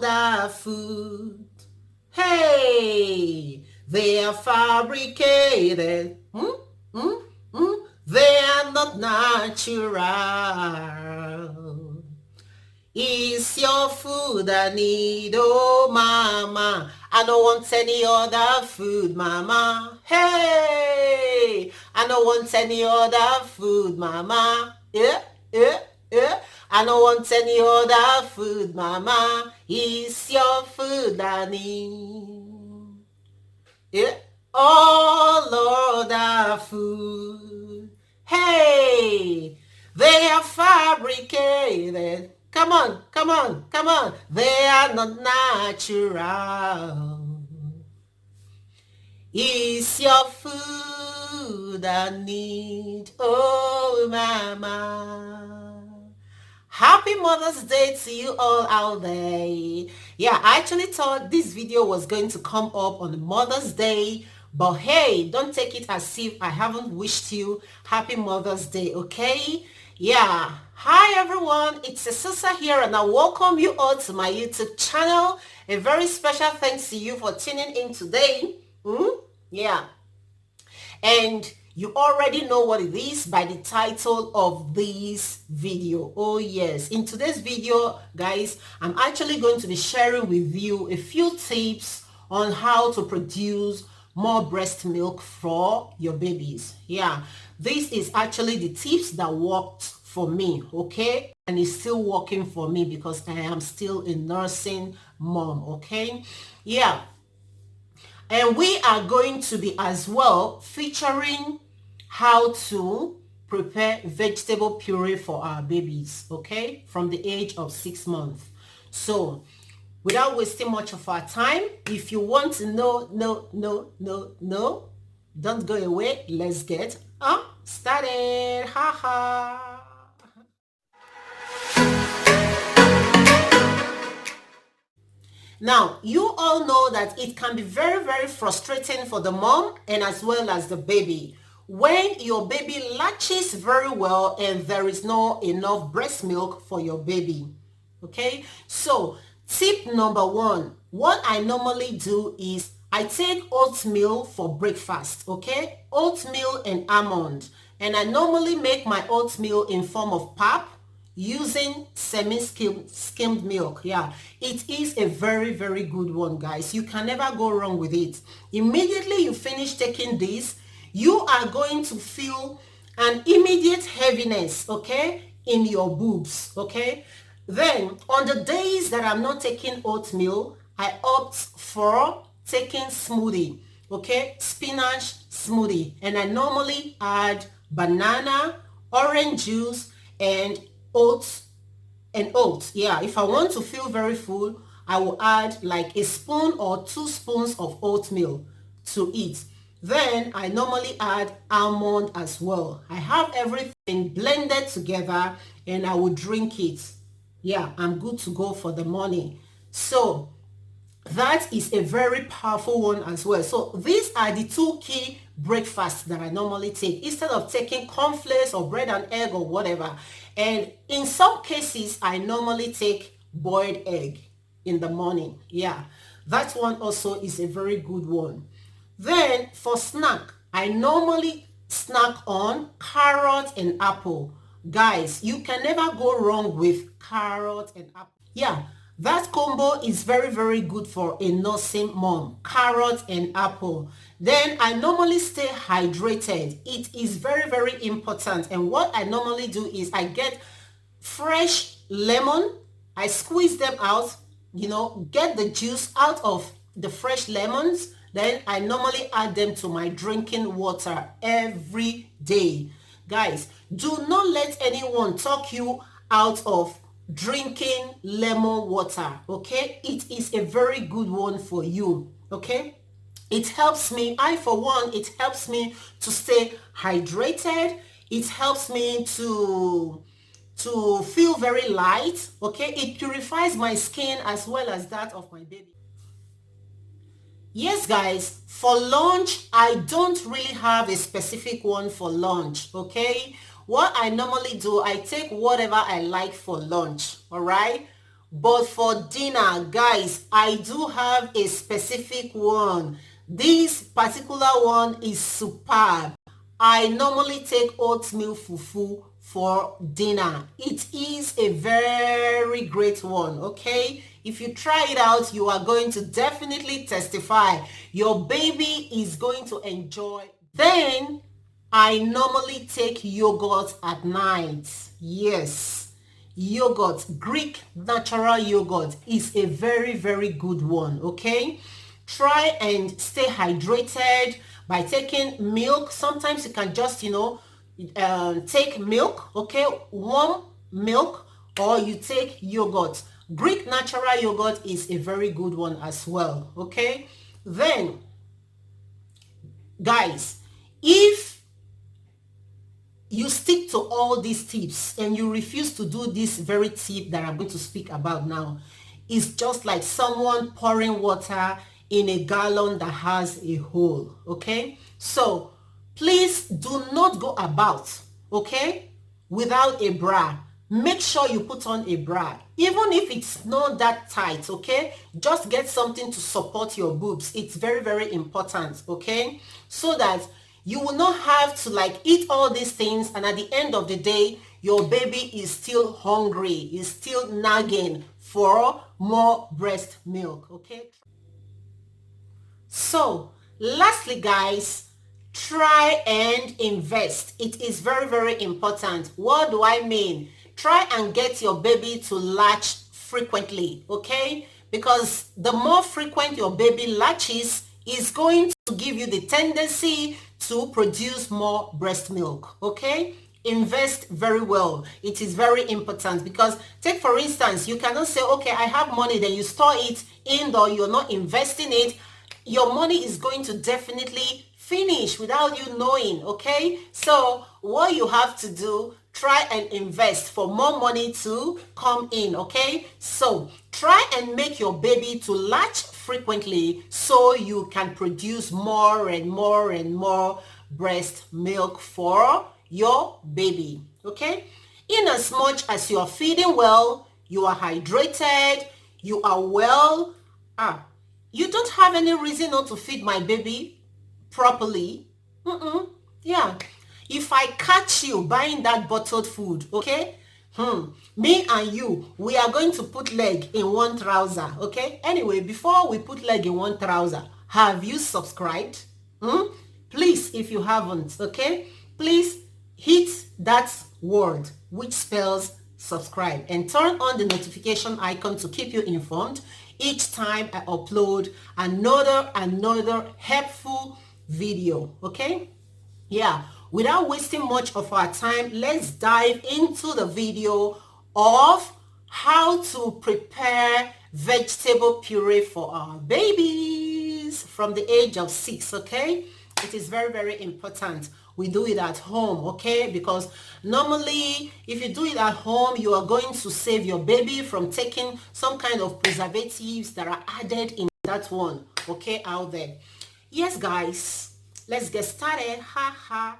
the food. Hey, they are fabricated. They are not natural. It's your food I need, oh mama. I don't want any other food, mama. Hey, I don't want any other food, mama. Yeah. I don't want any other food, mama. It's your food I need. Yeah. All other food. Hey, they are fabricated. Come on. They are not natural. It's your food I need, oh mama. Happy Mother's Day to you all out there. Yeah, I actually thought this video was going to come up on Mother's Day, but hey, don't take it as if I haven't wished you Happy Mother's Day, okay? Yeah. Hi everyone, it's Susa here and I welcome you all to my YouTube channel. A very special thanks to you for tuning in today. Yeah. And you already know what it is by the title of this video. Oh yes, in today's video, guys, I'm actually going to be sharing with you a few tips on how to produce more breast milk for your babies. Yeah, this is actually the tips that worked for me, okay? And it's still working for me because I am still a nursing mom, okay? Yeah. And we are going to be as well featuring how to prepare vegetable puree for our babies, okay, from the age of 6 months. So without wasting much of our time, if you want to know, don't go away. Let's get started. Now, you all know that it can be very, very frustrating for the mom and as well as the baby when your baby latches very well and there is no enough breast milk for your baby. Okay, so tip number one, what I normally do is I take oatmeal for breakfast, okay, oatmeal and almond, and I normally make my oatmeal in form of pap using semi-skimmed milk. Yeah, it is a very, very good one, guys. You can never go wrong with it. Immediately you finish taking this, you are going to feel an immediate heaviness, okay, in your boobs, okay? Then on the days that I'm not taking oatmeal, I opt for taking smoothie, okay, spinach smoothie, and I normally add banana, orange juice, and oats. Yeah, if I want to feel very full, I will add like a spoon or 2 spoons of oatmeal to it. Then I normally add almond as well. I have everything blended together and I will drink it. Yeah, I'm good to go for the morning. So that is a very powerful one as well. So these are the 2 key breakfasts that I normally take instead of taking cornflakes or bread and egg or whatever. And in some cases, I normally take boiled egg in the morning. Yeah, that one also is a very good one. Then for snack, I normally snack on carrot and apple. Guys, you can never go wrong with carrot and apple. Yeah, that combo is very, very good for a nursing mom, carrot and apple. Then I normally stay hydrated. It is very, very important. And what I normally do is I get fresh lemon, I squeeze them out, get the juice out of the fresh lemons. Then I normally add them to my drinking water every day. Guys, do not let anyone talk you out of drinking lemon water, okay? It is a very good one for you, okay? It helps me, it helps me to stay hydrated. It helps me to feel very light, okay? It purifies my skin as well as that of my baby. Yes, guys, for lunch, I don't really have a specific one for lunch, okay? What I normally do, I take whatever I like for lunch, all right? But for dinner, guys, I do have a specific one. This particular one is superb. I normally take oatmeal fufu for dinner. It is a very great one, okay? If you try it out, you are going to definitely testify. Your baby is going to enjoy. Then, I normally take yogurt at night. Yes, yogurt, Greek natural yogurt is a very, very good one, okay? Try and stay hydrated by taking milk. Sometimes you can just, take milk, okay? Warm milk, or you take yogurt. Greek natural yogurt is a very good one as well, okay? Then, guys, if you stick to all these tips and you refuse to do this very tip that I'm going to speak about now, it's just like someone pouring water in a gallon that has a hole, okay? So please do not go about, okay, without a bra. Make sure you put on a bra, even if it's not that tight, okay? Just get something to support your boobs. It's very, very important, okay? So that you will not have to like eat all these things, and at the end of the day, your baby is still hungry, is still nagging for more breast milk, okay? So, lastly, guys, try and invest. It is very, very important. What do I mean? Try and get your baby to latch frequently, okay? Because the more frequent your baby latches is going to give you the tendency to produce more breast milk, okay? Invest very well. It is very important, because take for instance, you cannot say, okay, I have money, then you store it indoor, you're not investing it. Your money is going to definitely finish without you knowing, okay? So what you have to do, try and invest for more money to come in, okay? So try and make your baby to latch frequently so you can produce more and more and more breast milk for your baby, okay? In as much as you are feeding well, you are hydrated, you are well, you don't have any reason not to feed my baby properly. Yeah. If I catch you buying that bottled food, okay? Me and you, we are going to put leg in one trouser, okay? Anyway, before we put leg in one trouser, have you subscribed? Please, if you haven't, okay? Please hit that word which spells subscribe and turn on the notification icon to keep you informed each time I upload another helpful video, okay? Yeah, without wasting much of our time, let's dive into the video of how to prepare vegetable puree for our babies from the age of 6, okay? It is very, very important we do it at home, okay? Because normally, if you do it at home, you are going to save your baby from taking some kind of preservatives that are added in that one, okay, out there. Yes, guys, let's get started. Ha ha.